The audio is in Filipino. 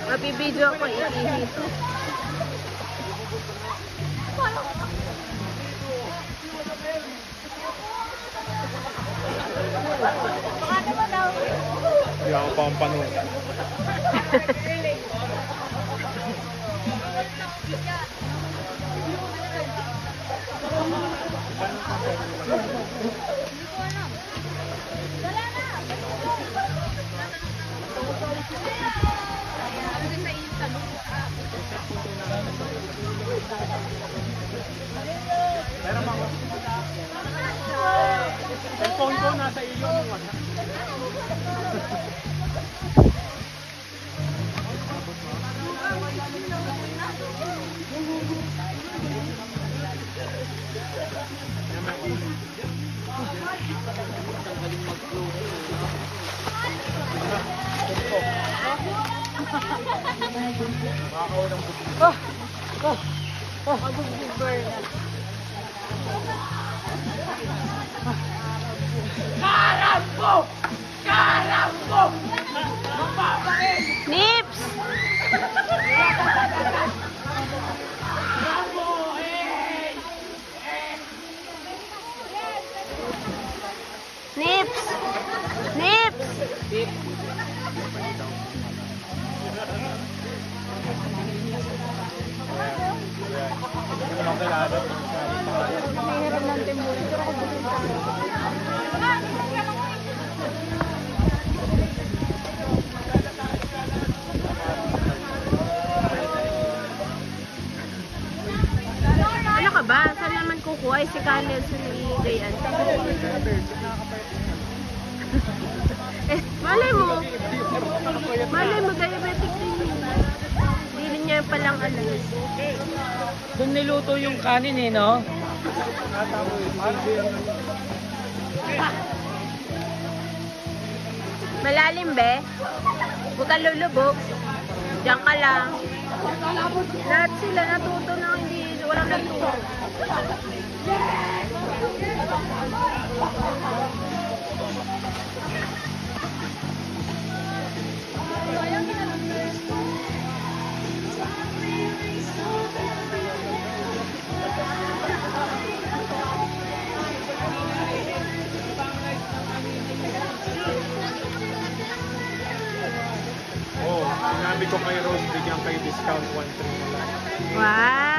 Mapibidyo ako ihito. Hindi ako pa ang panood. Pero mga cellphone ko nasa iyo nung wala. Nips! Nips! Nips! Ano ka ba? Saan naman kukuha? Si Canel sa naiigayan. Eh, malay mo. Malay mo, diabetic din yun. Hindi rin niya palang alam. Doon niluto yung kanin eh, no? Malalim, be. Huwag ka lulubog. Diyan ka lang. Lahat sila natuto na hindi. Walang natuto. Oh, sinabi ko kay Rose, bigyan kayo discount 1-3 na lang. Wow!